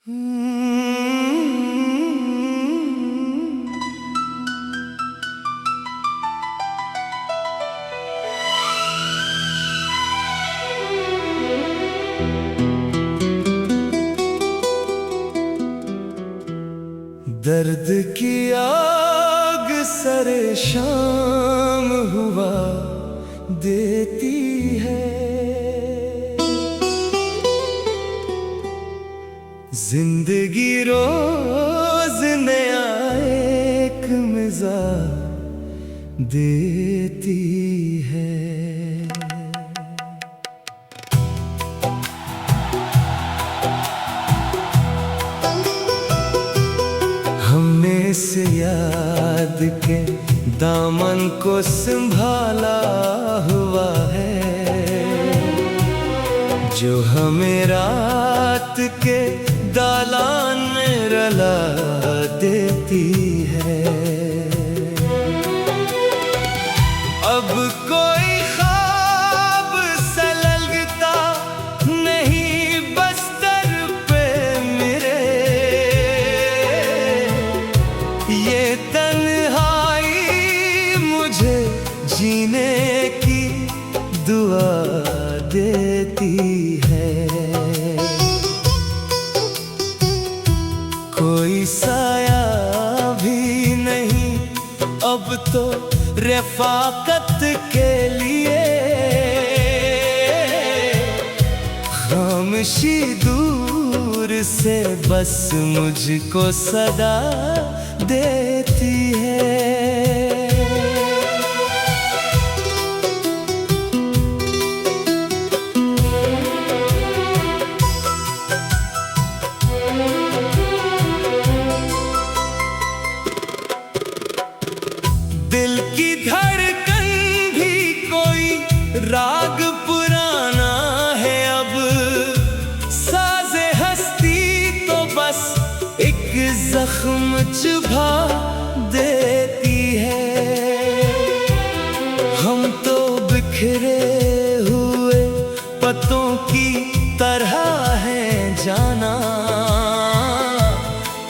दर्द की आग सरे शाम हुआ देती है, जिंदगी रोज नया एक मिजाज देती है। हमने से याद के दामन को संभाला हुआ है, जो हमें रात के दालान में रला देती है। अब कोई ख्वाब सलगता नहीं बस्तर पे मेरे, ये तन्हाई मुझे जीने की दुआ देती है। कोई साया भी नहीं अब तो रफ़ाकत के लिए, खामोशी दूर से बस मुझको सदा देती है। दिल की धड़कन भी कोई राग पुराना है, अब साज़े हस्ती तो बस एक जख्म चुभा देती है। हम तो बिखरे हुए पत्तों की तरह हैं जाना,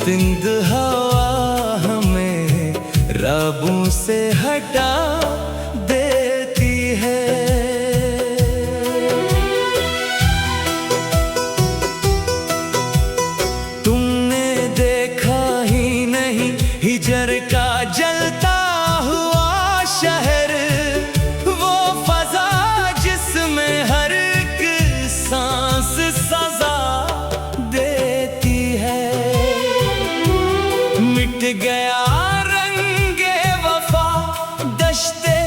तिंद हवा हमें राबों से हटा देती है। तुमने देखा ही नहीं हिजर का जलता हुआ शहर, वो फजा जिसमें हर एक सांस सजा देती है। मिट गया दश्ते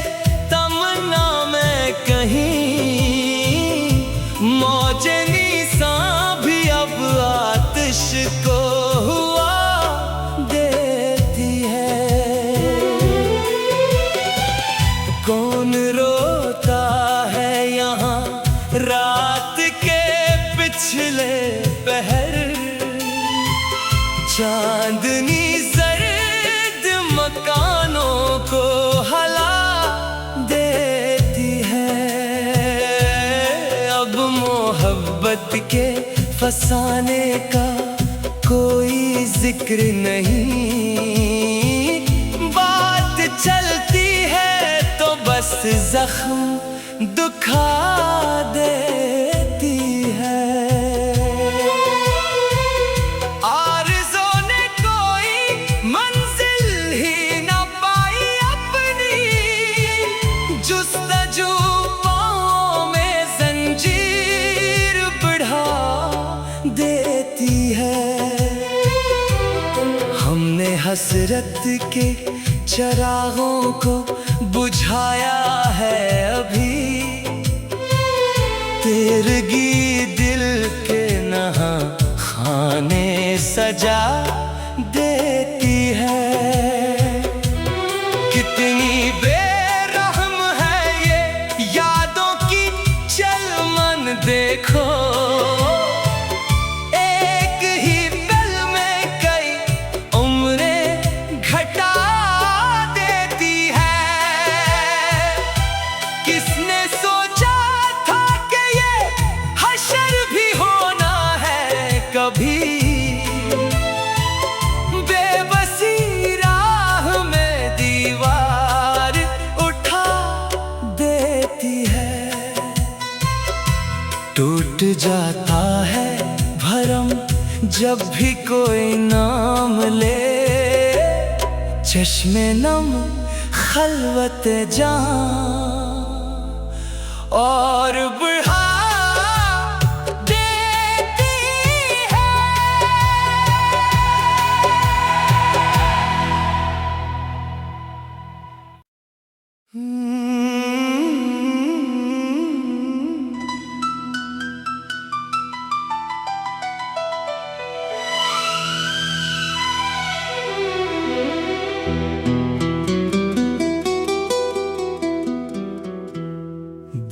तमन्ना में कहीं, मौजे निशां भी अब आतिश को हुआ देती है। कौन रोता है यहाँ रात के पिछले पहर, चांदनी जर्द मकानों को हला देती है। अब मोहब्बत के फसाने का कोई जिक्र नहीं, बात चलती है तो बस जख्म दुखा देती है। हमने हसरत के चरागों को बुझाया है अभी, तेरगी दिल के नहा खाने सजा देती है। कितनी बेरहम है ये यादों की चलमन देखो, कभी टूट जाता है भरम जब भी कोई नाम ले, चश्मे नम खलवत जहां और बढ़ा देती है।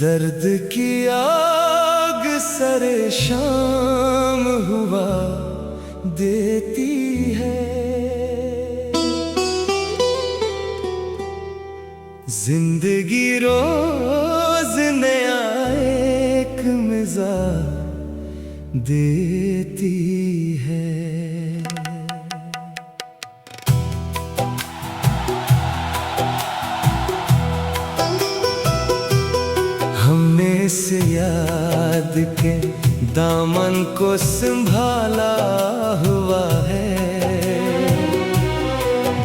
दर्द की आग सरे शाम हुआ देती है, जिंदगी रोज नया एक मिजाज देती है। हमने इस याद के दामन को संभाला हुआ है,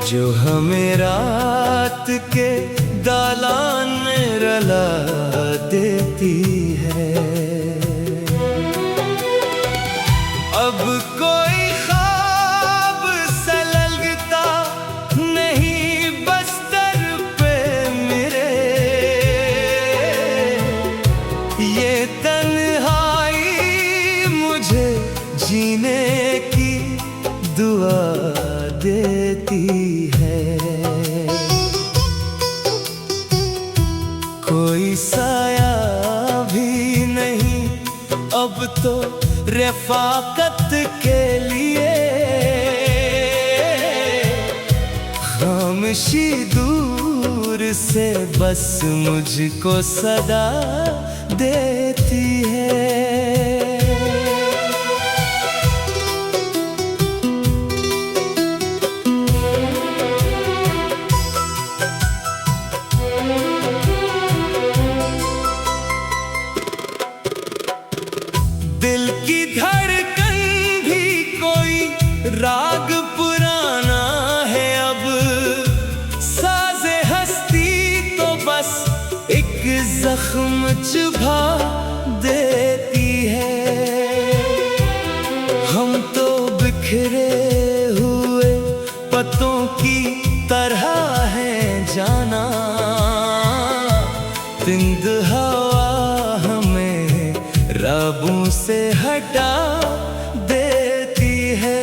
जो हमें रात के दालान में रुला देती है। अब कोई ख्वाब सलगता नहीं बस्तर पे मेरे, ये तन्हाई मुझे जीने की दुआ देती है। कोई साया भी नहीं अब तो रफ़ाकत के लिए, खामोशी दूर से बस मुझको सदा देती है। दिल की धड़कन भी कोई राग पुराना है अब, साज़े हस्ती तो बस एक जख्म चुभा देती है। हम तो बिखरे हुए पत्तों की तरह हैं जाना, तिंद हवा हमें राबों से हटा देती है।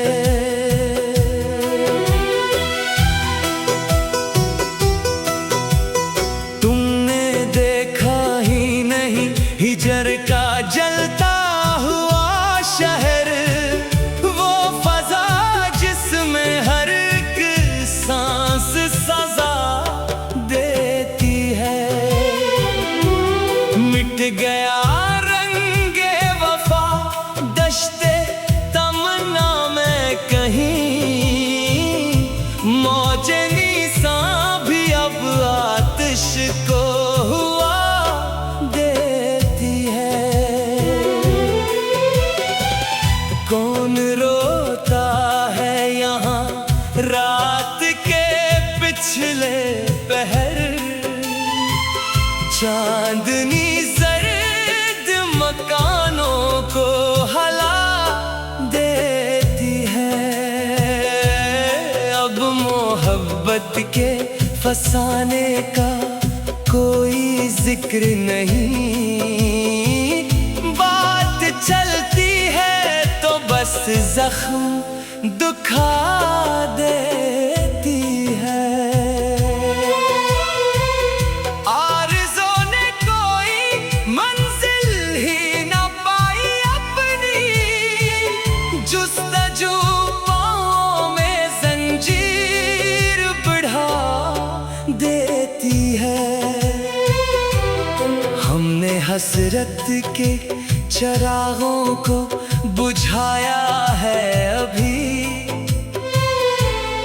तुमने देखा ही नहीं हिजर का जलता हुआ शहर, वो फजा जिसमें हर एक सांस सजा देती है। मिट गया को हुआ देती है। कौन रोता है यहाँ रात के पिछले पहर, चांदनी जर्द मकानों को हला देती है। अब मोहब्बत के फसाने का कोई जिक्र नहीं, बात चलती है तो बस जख्म दुखा देती है। आरज़ू ने कोई मंजिल ही न पाई अपनी, जुस्तजू पाँव में जंजीर बढ़ा देती है। हमने हसरत के चरागों को बुझाया है अभी,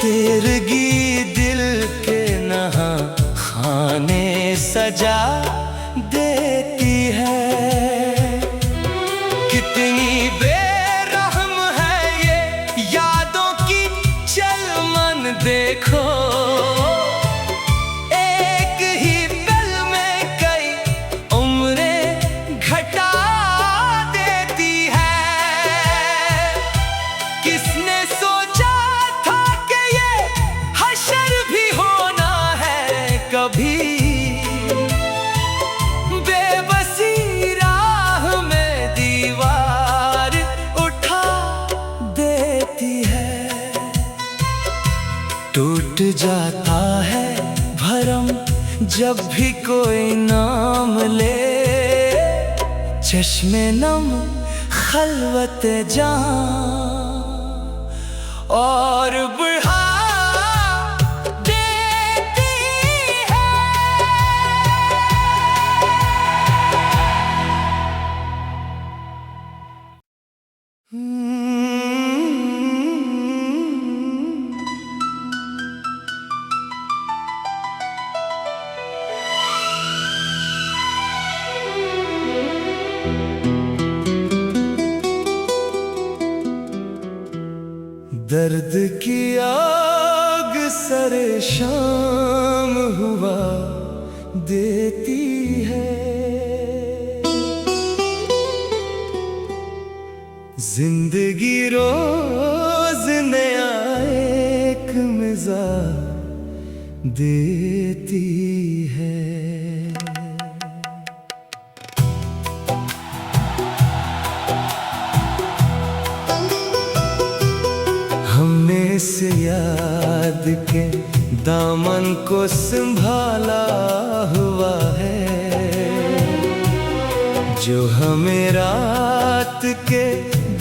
तेरगी दिल के नहा खाने सजा देती है। कितनी बेरहम है ये यादों की चलमन देखो, एक ही पल में कई उम्रें घटा देती है। किसने सोचा था कि ये हशर भी होना है कभी, टूट जाता है भरम जब भी कोई नाम ले, चश्मे नम खलवत जान और बढ़ा देती है। दर्द की आग सरे शाम हुआ देती है, जिंदगी रोज नया एक मिजाज देती है। हमने इस याद के दामन को संभाला हुआ है, जो हमें रात के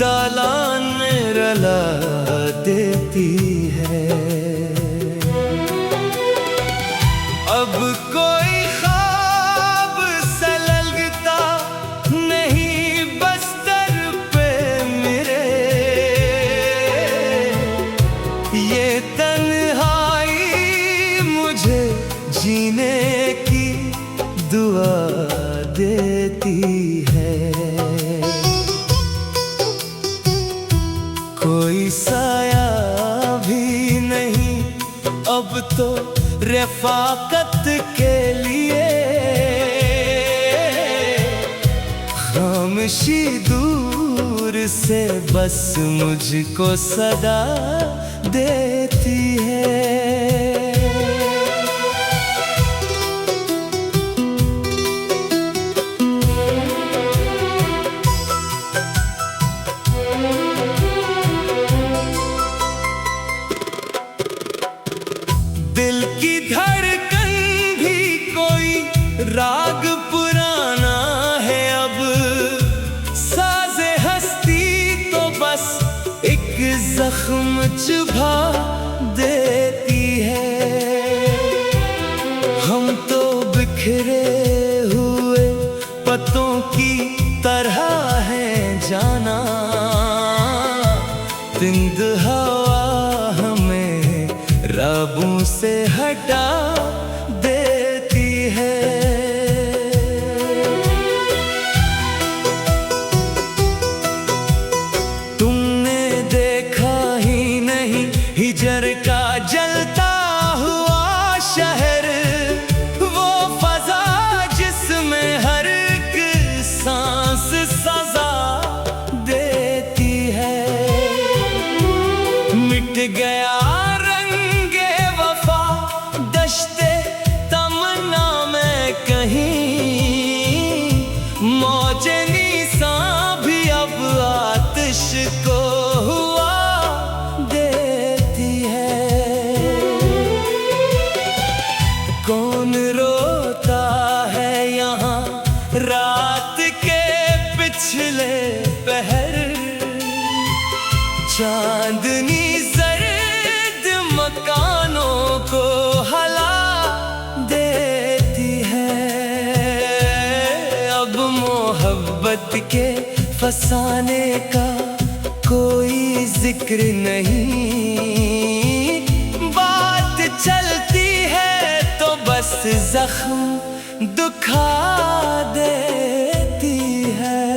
दालान में रुला देती है। अब कोई ख्वाब सलगता नहीं बस्तर पे मेरे, ये तन्हाई मुझे जीने की दुआ देती है। कोई साया भी नहीं अब तो रफ़ाकत के लिए, खामोशी दूर से बस मुझको सदा देती है। दिल की धड़कन भी कोई राग पुराना है अब, साज़े हस्ती तो बस एक जख्म चुभा देती है। हम तो बिखरे हुए पत्तों की तरह हैं जाना, तिंद हवा हमें राबों से हटा देती है। तुमने देखा ही नहीं हिजर का जलता हुआ शहर, वो फजा जिसमें हर एक सांस सजा देती है। मिट गया रंगे वफा दश्ते तमन्ना में कहीं, मौजे निशां भी अब आतिश को हुआ देती है। कौन रोता है यहाँ रात के पिछले पहर, चांदनी सर्द मकानों को हला देती है। अब मोहब्बत के फसाने का कोई जिक्र नहीं, बात चलती है तो बस जख्म दुखा देती है।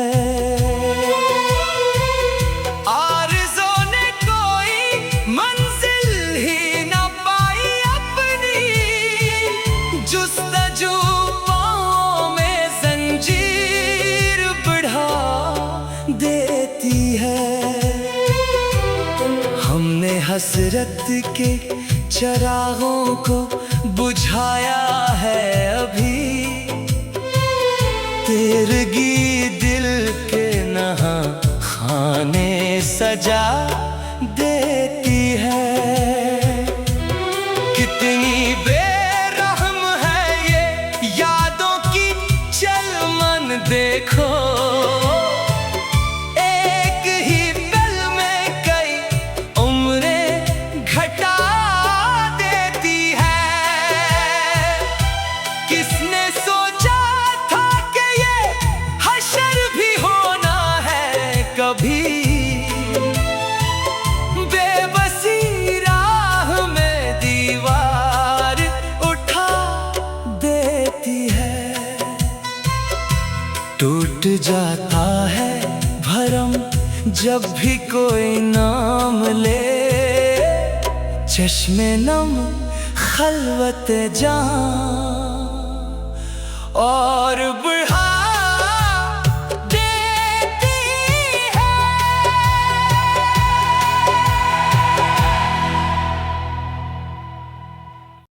देती है। हमने हसरत के चरागों को बुझाया है अभी, तेरगी दिल के नहा खाने सजा देती है। कितनी बेरहम है ये यादों की चलमन देखो, एक ही पल में कई उम्रें घटा देती है। किसने सोचा था कि ये हश्र भी होना है कभी, बेबसी राह में दीवार उठा देती है। टूट जाता है भरम जब भी कोई नाम ले, चश्मे नम खलवत जान